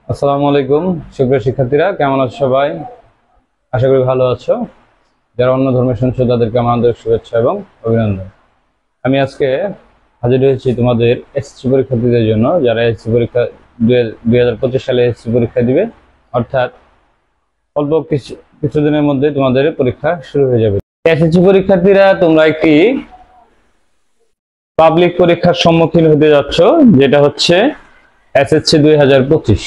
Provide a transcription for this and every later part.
আসসালামু আলাইকুম সুপ্রিয় শিক্ষার্থীরা, কেমন আছো সবাই? আশা করি ভালো আছো। যারা অন্য ধর্মের শুনছো তাদেরকে আমার আন্তরিক শুভেচ্ছা এবং অভিনন্দন। আমি আজকে হাজির হয়েছি তোমাদের এসএসসি পরীক্ষার্থীদের জন্য, যারা এসএসসি পরীক্ষা 2025 সালে এসএসসি পরীক্ষা দিবে। অর্থাৎ অল্প কিছুদিনের মধ্যে তোমাদের পরীক্ষা শুরু হয়ে যাবে। এসএসসি পরীক্ষার্থীরা, তোমরা একটি পাবলিক পরীক্ষার সম্মুখীন হতে যাচ্ছ, যেটা হচ্ছে এসএসসি 2025।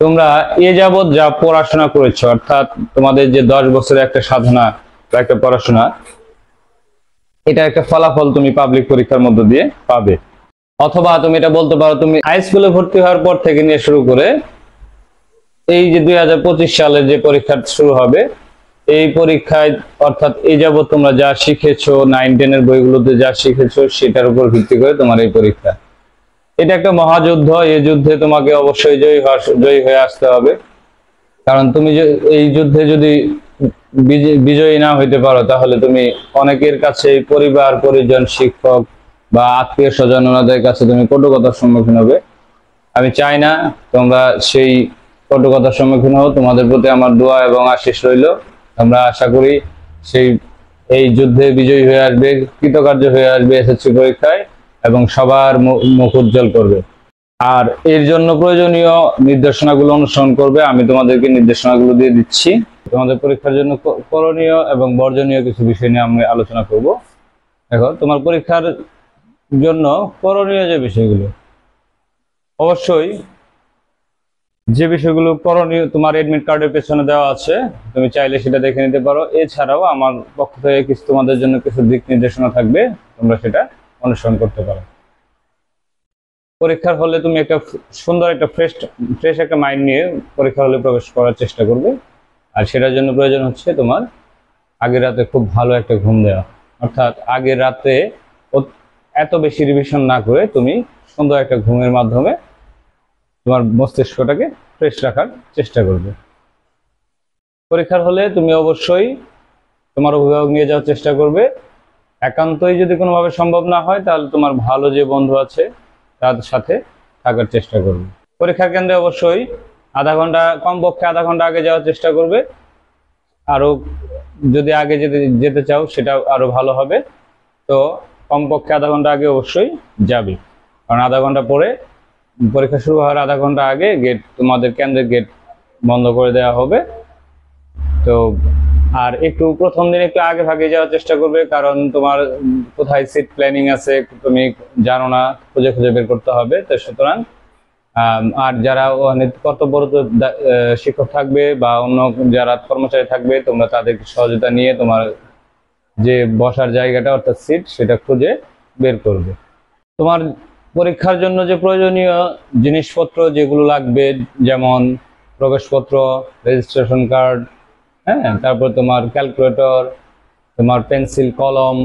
তোমরা এ যাবৎ যা পড়াশোনা করেছো, অর্থাৎ তোমাদের যে 10 বছরের একটা সাধনা বা একটা পড়াশোনা, এটা একটা ফলাফল তুমি পাবলিক পরীক্ষার মধ্য দিয়ে পাবে। অথবা তুমি এটা বলতে পারো, তুমি হাই স্কুলে ভর্তি হওয়ার পর থেকে নিয়ে শুরু করে এই যে 2025 সালে যে পরীক্ষা শুরু হবে, এই পরীক্ষায় অর্থাৎ এই যাবৎ তোমরা যা শিখেছো, 9-10 এর বইগুলোতে যা শিখেছো, সেটার উপর ভিত্তি করে তোমার এই পরীক্ষা। এটা একটা মহাযুদ্ধ। এই যুদ্ধে তোমাকে অবশ্যই জয়ী হয়ে আসতে হবে। কারণ তুমি এই যুদ্ধে যদি বিজয়ী না হইতে পারো, তাহলে তুমি অনেকের কাছে, পরিবার পরিজন, শিক্ষক বা আত্মীয় স্বজন, ওনাদের কাছে তুমি কটু কথার সম্মুখীন হবে। আমি চাই না তোমরা সেই কটু কথার সম্মুখীন হও। তোমাদের প্রতি আমার দোয়া এবং আশীষ রইল। আমরা আশা করি এই যুদ্ধে বিজয়ী হয়ে আসবে, কৃতকার্য হয়ে আসবে এসএসসি পরীক্ষায়, এবং সবার মুখ উজ্জ্বল করবে। আর এর জন্য প্রয়োজনীয় নির্দেশনাগুলো অনুসরণ করবে। আমি তোমাদেরকে নির্দেশনাগুলো দিয়ে দিচ্ছি। তোমাদের পরীক্ষার জন্য করণীয় এবং বর্জনীয় কিছু বিষয় নিয়ে আমি আলোচনা করব। দেখো, তোমার পরীক্ষার জন্য করণীয় যে বিষয়গুলো, অবশ্যই যে বিষয়গুলো করণীয় তোমার এডমিট কার্ডের পেছনে দেওয়া আছে, তুমি চাইলে সেটা দেখে নিতে পারো। এছাড়াও আমার পক্ষ থেকে কিছু তোমাদের জন্য কিছু দিক নির্দেশনা থাকবে, তোমরা সেটা অনুসরণ করতে পারো। পরীক্ষার হলে তুমি একটা সুন্দর একটা ফ্রেশ একটা মাইন্ড নিয়ে পরীক্ষার হলে প্রবেশ করার চেষ্টা করবে। আর সেটার জন্য প্রয়োজন হচ্ছে তোমার আগের রাতে খুব ভালো একটা ঘুম দেওয়া। অর্থাৎ আগের রাতে এত বেশি রিভিশন না করে তুমি সুন্দর একটা ঘুমের মাধ্যমে তোমার মস্তিষ্কটাকে ফ্রেশ রাখার চেষ্টা করবে। পরীক্ষার হলে তুমি অবশ্যই তোমার অভিভাবক নিয়ে যাওয়ার চেষ্টা করবে। একান্তই যদি কোনোভাবে সম্ভব না হয়, তাহলে তোমার ভালো যে বন্ধু আছে তাদের সাথে থাকার চেষ্টা করবে। পরীক্ষার কেন্দ্রে অবশ্যই কমপক্ষে আধা ঘন্টা আগে যাওয়ার চেষ্টা করবে। আরো যদি আগে যেতে চাও, সেটা আরো ভালো হবে। তো কমপক্ষে আধা ঘন্টা আগে অবশ্যই যাবে, কারণ আধা ঘন্টা পরে, পরীক্ষা শুরু হওয়ার আধা ঘন্টা আগে তোমাদের কেন্দ্রের গেট বন্ধ করে দেওয়া হবে। তো আর একটু প্রথম দিন একটু আগে ভাগে যাওয়ার চেষ্টা করবে, কারণ তোমার কোথায় সিট প্ল্যানিং আছে তুমি জানো না, খুঁজে খুঁজে বের করতে হবে। তো সুতরাং আর যারা কর্তব্যরত শিক্ষক থাকবে বা অন্য যারা কর্মচারী থাকবে, তোমরা তাদেরকে সহযোগিতা নিয়ে তোমার যে বসার জায়গাটা অর্থাৎ সিট, সেটা খুঁজে বের করবে। তোমার পরীক্ষার জন্য যে প্রয়োজনীয় জিনিসপত্র যেগুলো লাগবে, যেমন প্রবেশপত্র, রেজিস্ট্রেশন কার্ড, হ্যাঁ, তারপর তোমার ক্যালকুলেটর, তোমার পেন্সিল, কলম,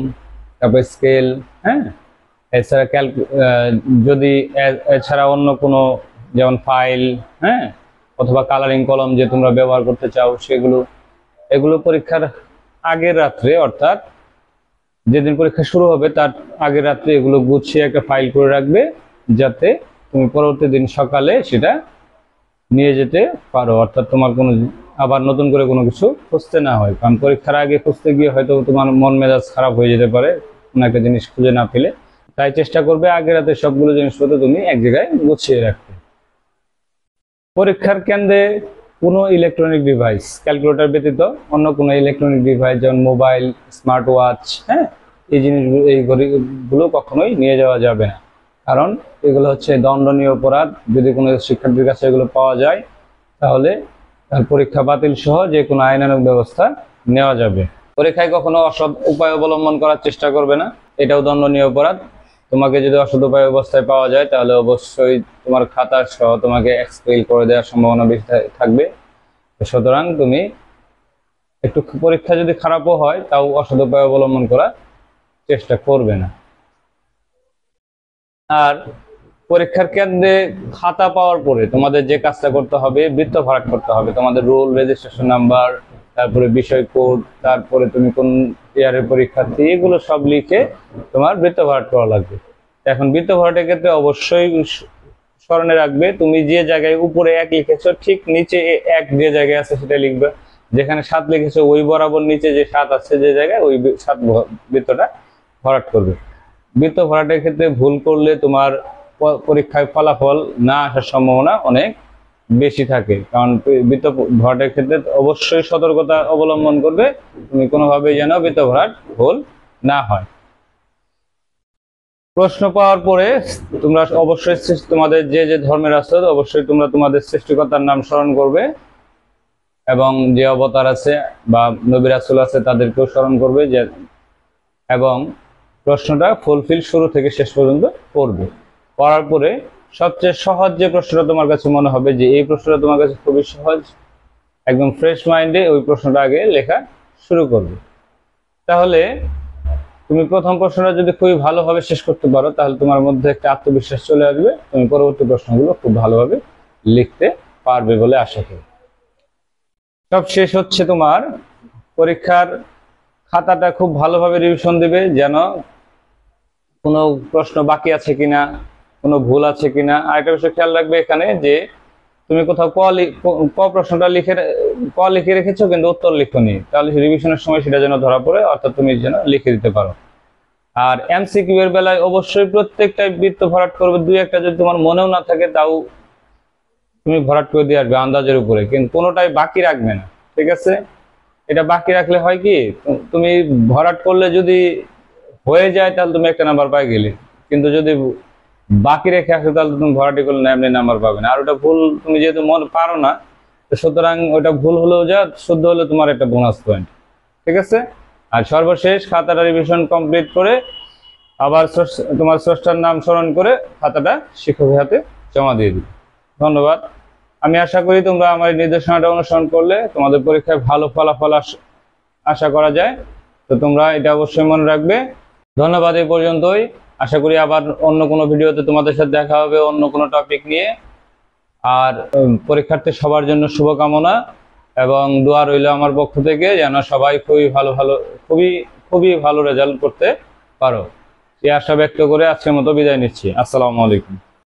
তারপর স্কেল, হ্যাঁ, এছাড়া যদি এছাড়া অন্য কোনো, যেমন ফাইল, হ্যাঁ, অথবা কালারিং কলম যে তোমরা ব্যবহার করতে চাও, এগুলো পরীক্ষার আগের রাত্রে, অর্থাৎ যেদিন পরীক্ষা শুরু হবে তার আগের রাত্রে এগুলো গুছিয়ে একটা ফাইল করে রাখবে, যাতে তুমি পরবর্তী দিন সকালে সেটা নিয়ে যেতে পারো। অর্থাৎ তোমার কোনো আবার নতুন করে কোনো কিছু খুঁজতে না হয়, কারণ পরীক্ষার আগে খুঁজতে গিয়ে হয়তো তোমার মন মেজাজ খারাপ হয়ে যেতে পারে কোনো একটা জিনিস খুঁজে না পেলে। তাই চেষ্টা করবে আগের রাতে সবগুলো জিনিসপত্র তুমি এক জায়গায় গুছিয়ে রাখতে। পরীক্ষার কেন্দ্রে কোনো ইলেকট্রনিক ডিভাইস, ক্যালকুলেটর ব্যতীত অন্য কোনো ইলেকট্রনিক ডিভাইস, যেমন মোবাইল, স্মার্ট ওয়াচ, হ্যাঁ, এই জিনিসগুলো, এই ঘড়িগুলো কখনোই নিয়ে যাওয়া যাবে না, কারণ এগুলো হচ্ছে দণ্ডনীয় অপরাধ। যদি কোনো শিক্ষার্থীর কাছে এগুলো পাওয়া যায়, তাহলে তার পরীক্ষা বাতিল সহ যে কোনো আইনানুগ ব্যবস্থা নেওয়া যাবে। পরীক্ষায় কখনো অসৎ উপায় অবলম্বন করার চেষ্টা করবে না, এটাও দণ্ডনীয় অপরাধ। তোমাকে যদি অসৎ উপায় অবস্থায় পাওয়া যায়, তাহলে অবশ্যই তোমার খাতা সহ তোমাকে এক্সপেল করে দেওয়ার সম্ভাবনা বেশি থাকবে। সুতরাং তুমি একটু, পরীক্ষা যদি খারাপও হয়, তাও অসৎ উপায় অবলম্বন করার চেষ্টা করবে না। আর পরীক্ষার কেন্দ্রে খাতা পাওয়ার পরে তোমাদের যে কাজটা করতে হবে, বৃত্ত ভরাট করতে হবে। তোমাদের রোল, রেজিস্ট্রেশন নাম্বার, তারপরে বিষয় কোড, তারপরে তুমি কোন ইয়ারের পরীক্ষার্থী, এগুলো সব লিখে তোমার বৃত্ত ভরাট করা লাগবে। এখন বৃত্ত ভরাটের ক্ষেত্রে অবশ্যই স্মরণে রাখবে, তুমি যে জায়গায় উপরে 1 লিখেছো ঠিক নিচে 1 যে জায়গায় আছে সেটা লিখবে। যেখানে 7 লিখেছো ওই বরাবর নিচে যে 7 আছে যে জায়গায় ওই 7 বৃত্তটা ভরাট করবে। বৃত্ত ভরাটের ক্ষেত্রে ভুল করলে তোমার পরীক্ষায় ফলাফল না আসার সম্ভাবনা অনেক বেশি থাকে, কারণ বৃত্ত ভরাটের ক্ষেত্রে অবশ্যই সতর্কতা অবলম্বন করবে, তুমি কোনোভাবেই যেন বৃত্ত ভরাট ভুল না হয়। প্রশ্ন পাওয়ার পরে তোমরা অবশ্যই তোমাদের যে যে ধর্মের আছো অবশ্যই তোমরা তোমাদের সৃষ্টিকর্তার নাম স্মরণ করবে, এবং যে অবতার আছে বা নবী রাসূল আছে তাদেরকেও স্মরণ করবে, যে এবং প্রশ্নটা ফুলফিল শুরু থেকে শেষ পর্যন্ত পড়বে। পড়ার পরে সবচেয়ে সহজ যে প্রশ্নটা তোমার কাছে মনে হবে যে এই প্রশ্নটা তোমার কাছে খুবই সহজ, একদম ফ্রেশ মাইন্ডে ওই প্রশ্নটা আগে লেখা শুরু করবে। তাহলে তুমি প্রথম প্রশ্নটা যদি খুবই ভালোভাবে শেষ করতে পারো তাহলে তোমার মধ্যে একটা আত্মবিশ্বাস চলে আসবে, তুমি পরবর্তী প্রশ্নগুলো খুব ভালোভাবে লিখতে পারবে বলে আশা করি। সব শেষ হচ্ছে, তোমার পরীক্ষার খাতাটা খুব ভালোভাবে রিভিশন দিবে, যেন কোনো প্রশ্ন বাকি আছে কিনা, কোনো ভুল আছে কিনা। আরেকটা বিষয় খেয়াল রাখবে এখানে যে তুমি কোথাও ক প্রশ্নটা লিখে রেখেছো কিন্তু উত্তর লিখোনি, তাহলে রিভিশনের সময় সেটা যেন ধরা পড়ে, অর্থাৎ তুমি যেন লিখে দিতে পারো। আর এমসিকিউ এর বেলায় অবশ্যই প্রত্যেকটাই বৃত্ত ভরাট করবে, 2-1টা যদি তোমার মনেও না থাকে তাও তুমি ভরাট করে দিয়ে আসবে আন্দাজের উপরে, কিন্তু কোনোটাই বাকি রাখবে না, ঠিক আছে? এটা বাকি রাখলে হয় কি, তুমি ভরাট করলে যদি হয়ে যায় তাহলে তুমি একটা নাম্বার পাই গেলে, কিন্তু যদি বাকি রেখে আসো তাহলে তুমি ভরাটি করলে না এমনি নাম্বার পাবে না। আর ওটা ভুল তুমি যেহেতু মনে পারো না, তো সুতরাং ওটা ভুল হলেও যা, শুদ্ধ হলে তোমার একটা বোনাস পয়েন্ট, ঠিক আছে? আর সর্বশেষ খাতাটা রিভিশন কমপ্লিট করে আবার তোমার স্রষ্টার নাম স্মরণ করে খাতাটা শিক্ষকের হাতে জমা দিয়ে দিবে। ধন্যবাদ। আমি আশা করি তোমরা আমার নির্দেশনাটা অনুসরণ করলে তোমাদের পরীক্ষায় ভালো ফলাফল আশা করা যায়, তো তোমরা এটা অবশ্যই মনে রাখবে। ধন্যবাদ। এই পর্যন্তই। আশা করি আবার অন্য কোনো ভিডিওতে তোমাদের সাথে দেখা হবে অন্য কোনো টপিক নিয়ে। আর পরীক্ষার্থী সবার জন্য শুভকামনা এবং দোয়া রইল আমার পক্ষ থেকে, যেন সবাই খুবই ভালো রেজাল্ট করতে পারো, এই আশা ব্যক্ত করে আজকের মতো বিদায় নিচ্ছি। আসসালামু আলাইকুম।